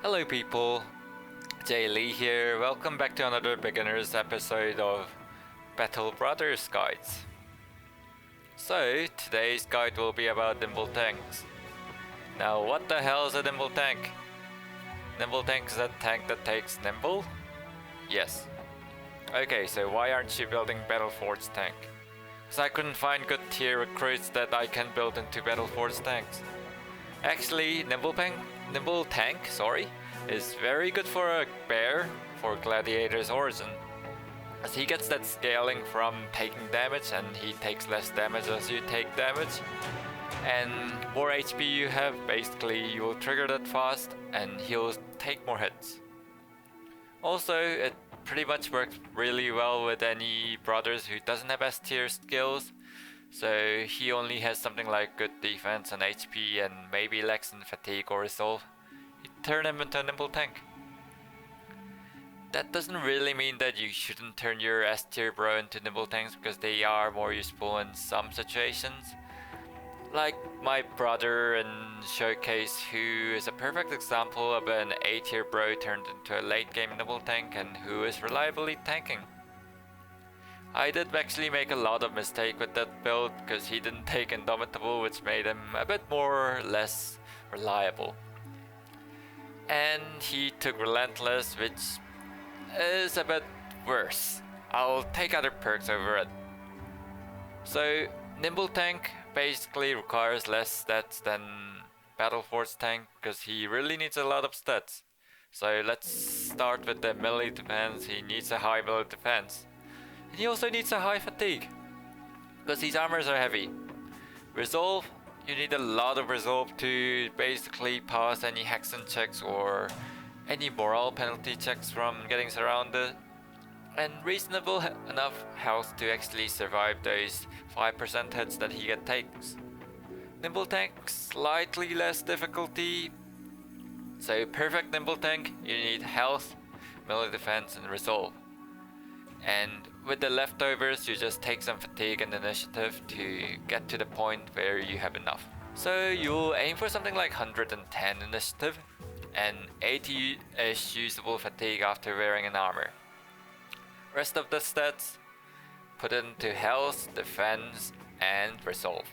Hello people, JayLee here. Welcome back to another beginner's episode of Battle Brothers guides. So today's guide will be about Nimble tanks. Now what the hell is a Nimble tank? Nimble tank is a tank that takes Nimble? Yes. Okay, so why aren't you building Battleforge tank? Because I couldn't find good tier recruits that I can build into Battleforge tanks. Actually, Nimble tank, is very good for a bear for Gladiator's Origin, as he gets that scaling from taking damage and he takes less damage as you take damage. And more HP you have, basically you will trigger that fast and he'll take more hits. Also, it pretty much works really well with any brothers who doesn't have S tier skills. So he only has something like good defense and HP and maybe lacks in fatigue or resolve. You turn him into a Nimble tank. That doesn't really mean that you shouldn't turn your S tier bro into Nimble tanks, because they are more useful in some situations. Like my brother in Showcase, who is a perfect example of an A tier bro turned into a late game Nimble tank and who is reliably tanking. I did actually make a lot of mistake with that build because he didn't take Indomitable, which made him a bit more less reliable. And he took Relentless, which is a bit worse. I'll take other perks over it. So Nimble tank basically requires less stats than Battleforge tank because he really needs a lot of stats. So let's start with the melee defense. He needs a high melee defense. And he also needs a high fatigue, because these armors are heavy. Resolve, you need a lot of resolve to basically pass any hexen checks or any morale penalty checks from getting surrounded. And reasonable enough health to actually survive those 5% hits that he takes. Nimble tank, slightly less difficulty. So perfect Nimble tank, you need health, melee defense and resolve. And with the leftovers, you just take some fatigue and initiative to get to the point where you have enough. So you'll aim for something like 110 initiative and 80-ish usable fatigue after wearing an armor. Rest of the stats, put into health, defense and resolve.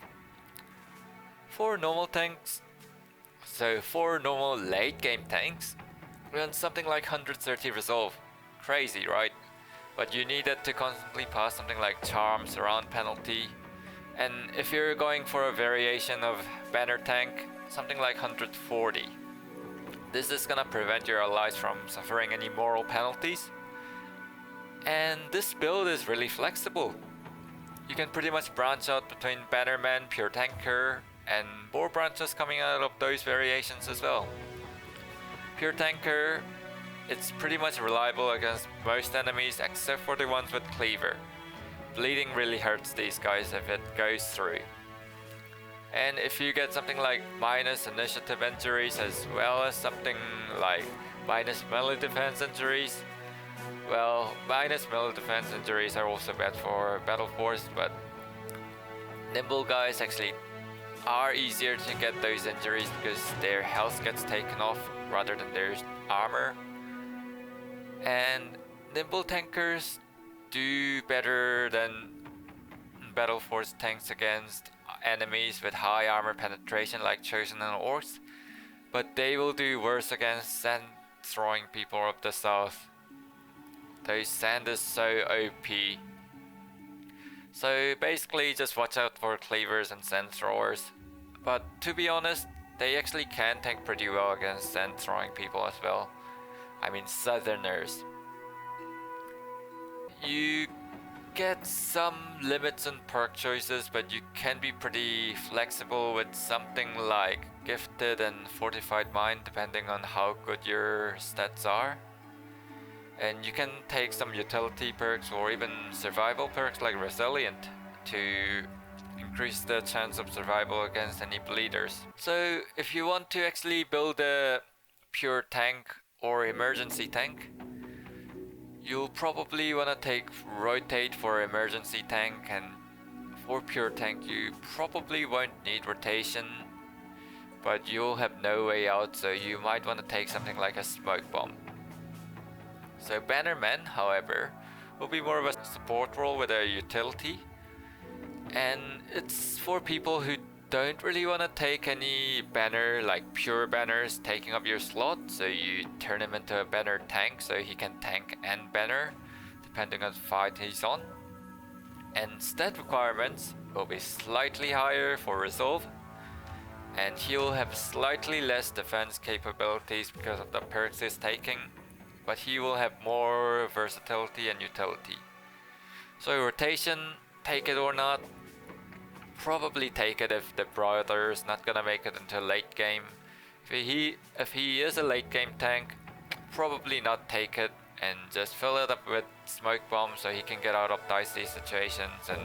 For normal late game tanks, run something like 130 resolve. Crazy, right? But you need it to constantly pass something like charm, surround penalty. And if you're going for a variation of banner tank, something like 140. This is gonna prevent your allies from suffering any moral penalties. And this build is really flexible. You can pretty much branch out between bannerman, pure tanker, and more branches coming out of those variations as well. Pure tanker, it's pretty much reliable against most enemies except for the ones with cleaver. Bleeding really hurts these guys if it goes through. And if you get something like minus initiative injuries as well as something like minus melee defense injuries, well, minus melee defense injuries are also bad for Battleforce, but Nimble guys actually are easier to get those injuries because their health gets taken off rather than their armor. And Nimble tankers do better than Battleforce tanks against enemies with high armor penetration like Chosen and Orcs, but they will do worse against sand throwing people of the south. Those sand is so OP. So basically just watch out for cleavers and sand throwers. But to be honest, they actually can tank pretty well against sand throwing people as well. I mean southerners. You get some limits on perk choices, but you can be pretty flexible with something like Gifted and Fortified Mind depending on how good your stats are. And you can take some utility perks or even survival perks like Resilient to increase the chance of survival against any bleeders. So if you want to actually build a pure tank or emergency tank, you'll probably want to take rotate for emergency tank, and for pure tank you probably won't need rotation. but you'll have no way out, so you might want to take something like a smoke bomb. So Bannerman, however, will be more of a support role with a utility, and it's for people who don't really want to take any banner, like pure banners taking up your slot, so you turn him into a banner tank so he can tank and banner depending on the fight he's on. And stat requirements will be slightly higher for resolve, and he'll have slightly less defense capabilities because of the perks he's taking, but he will have more versatility and utility. So rotation, take it or not. Probably take it if the brother is not gonna make it into late game. If he is a late game tank, probably not take it and just fill it up with smoke bombs so he can get out of dicey situations and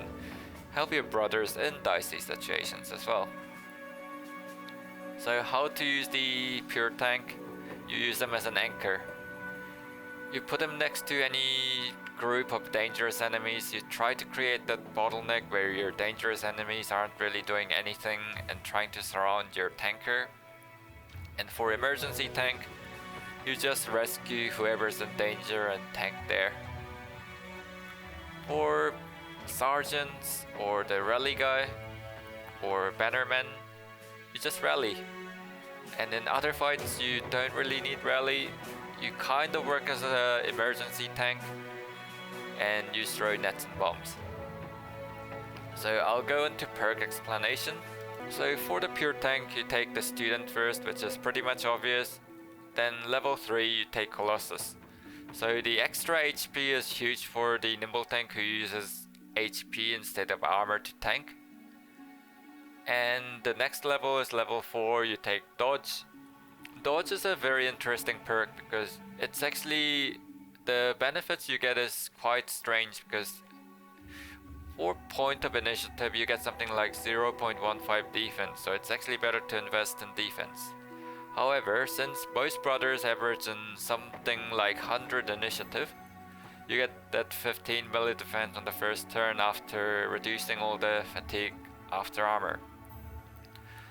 help your brothers in dicey situations as well. So how to use the pure tank? You use them as an anchor. You put him next to any group of dangerous enemies. You try to create that bottleneck where your dangerous enemies aren't really doing anything and trying to surround your tanker. And for emergency tank, you just rescue whoever's in danger and tank there. For sergeants or the rally guy or bannerman, you just rally. And in other fights you don't really need rally. You kind of work as an emergency tank and you throw nets and bombs. So I'll go into perk explanation. So for the pure tank, you take the student first, which is pretty much obvious. Then level 3 you take Colossus. So the extra HP is huge for the Nimble tank who uses HP instead of armor to tank. And the next level is level 4, you take Dodge. Dodge is a very interesting perk because it's actually, the benefits you get is quite strange, because for point of initiative you get something like 0.15 defense, so it's actually better to invest in defense. However, since both brothers average in something like 100 initiative, you get that 15 melee defense on the first turn after reducing all the fatigue after armor.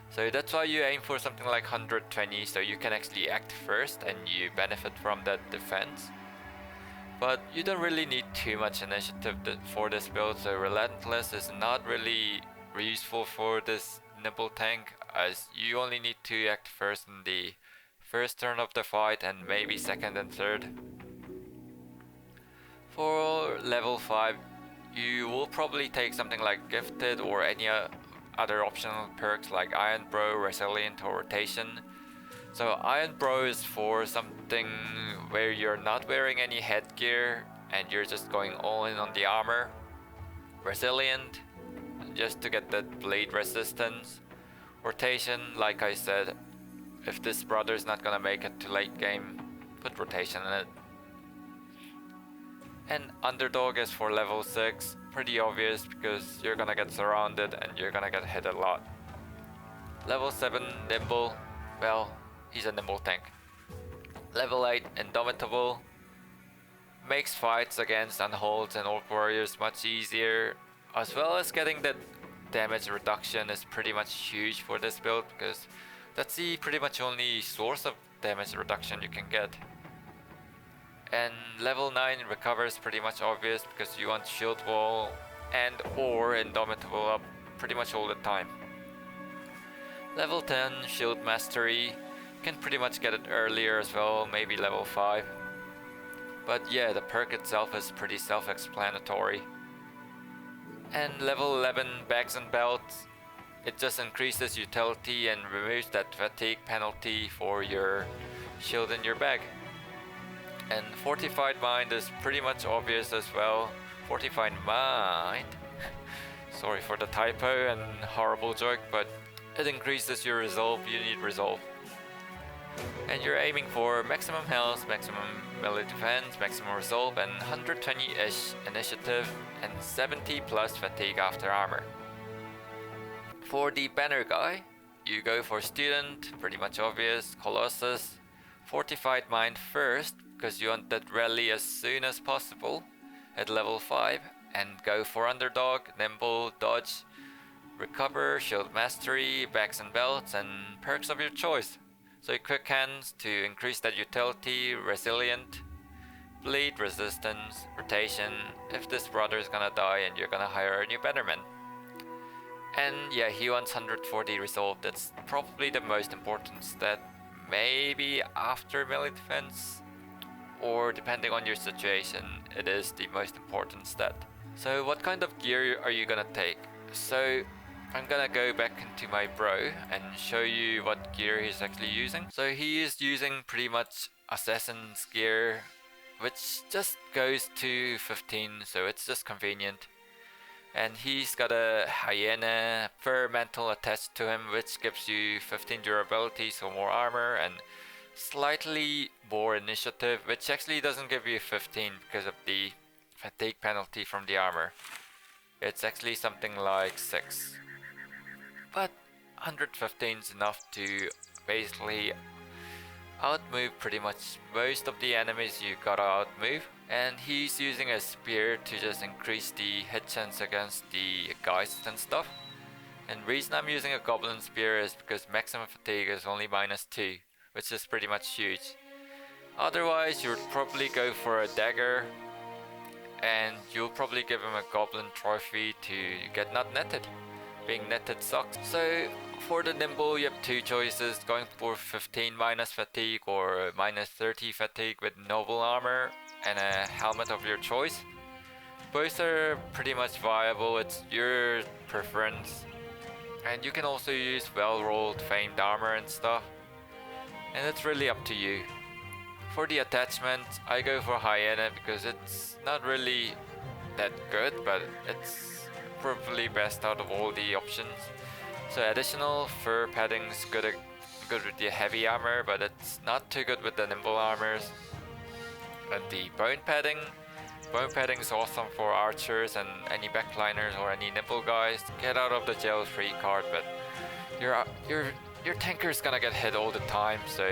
So that's why you aim for something like 120, so you can actually act first and you benefit from that defense. But you don't really need too much initiative for this build, so Relentless is not really useful for this Nimble tank, as you only need to act first in the first turn of the fight and maybe second and third. For level 5, you will probably take something like Gifted or any other optional perks like Iron Bro, Resilient or Rotation. So Iron Bro is for something where you're not wearing any headgear and you're just going all in on the armor. Resilient, just to get that bleed resistance. Rotation, like I said, if this brother's not gonna make it to late game, put rotation in it. And Underdog is for level 6, pretty obvious because you're gonna get surrounded and you're gonna get hit a lot. Level 7 Nimble, well, he's a Nimble tank. Level 8 Indomitable, makes fights against unholds and orc warriors much easier, as well as getting that damage reduction is pretty much huge for this build because that's the pretty much only source of damage reduction you can get. And level 9 Recover is pretty much obvious because you want shield wall and or Indomitable up pretty much all the time. Level 10 Shield Mastery, you can pretty much get it earlier as well, maybe level 5. But yeah, the perk itself is pretty self-explanatory. And level 11 Bags and Belts, it just increases utility and removes that fatigue penalty for your shield in your bag. And Fortified Mind is pretty much obvious as well. Fortified Mind, sorry for the typo and horrible joke, but it increases your resolve, you need resolve. And you're aiming for maximum health, maximum melee defense, maximum resolve, and 120-ish initiative, and 70 plus fatigue after armor. For the banner guy, you go for student, pretty much obvious, Colossus, Fortified Mind first, because you want that rally as soon as possible at level 5, and go for Underdog, Nimble, Dodge, recover, shield mastery, bags and belts, and perks of your choice. So quick hands to increase that utility, resilient, bleed, resistance, rotation, if this brother is gonna die and you're gonna hire a new bannerman. And yeah, he wants 140 resolve, that's probably the most important stat, maybe after melee defense, or depending on your situation, it is the most important stat. So what kind of gear are you gonna take? So I'm gonna go back into my bro and show you what gear he's actually using. So he is using pretty much assassin's gear, which just goes to 15, so it's just convenient. And he's got a hyena fur mantle attached to him, which gives you 15 durability, so more armor, and slightly more initiative, which actually doesn't give you 15 because of the fatigue penalty from the armor. It's actually something like 6. But 115 is enough to basically outmove pretty much most of the enemies you gotta outmove. And he's using a spear to just increase the hit chance against the geists and stuff. And the reason I'm using a goblin spear is because maximum fatigue is only -2, which is pretty much huge. Otherwise, you'd probably go for a dagger, and you'll probably give him a goblin trophy to get not netted. Being netted sucks. So for the Nimble, you have two choices, going for 15 minus fatigue or -30 fatigue with noble armor and a helmet of your choice. Both are pretty much viable, it's your preference. And you can also use well-rolled famed armor and stuff, and it's really up to you. For the attachment, I go for hyena because it's not really that good, but it's probably best out of all the options. So additional fur padding's good with the heavy armor, but it's not too good with the nimble armors. And the bone padding is awesome for archers and any backliners or any nimble guys. Get out of the jail free card, but your tanker's gonna get hit all the time, so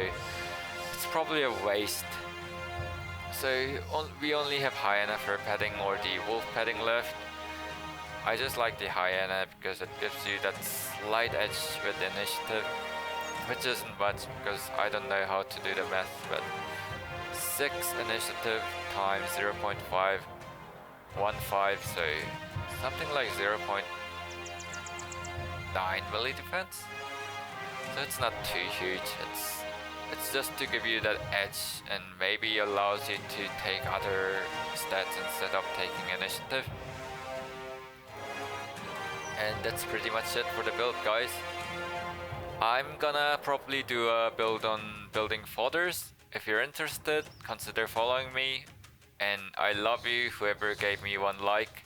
it's probably a waste. So we only have hyena fur padding or the wolf padding left. I just like the hyena because it gives you that slight edge with initiative, which isn't much because I don't know how to do the math, but 6 initiative times 0.515, so something like 0.9 melee defense. So it's not too huge. It's just to give you that edge and maybe allows you to take other stats instead of taking initiative. And that's pretty much it for the build, guys. I'm gonna probably do a build on building fodders. If you're interested, consider following me. And I love you, whoever gave me 1 like.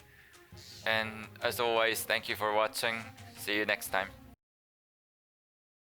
And as always, thank you for watching. See you next time.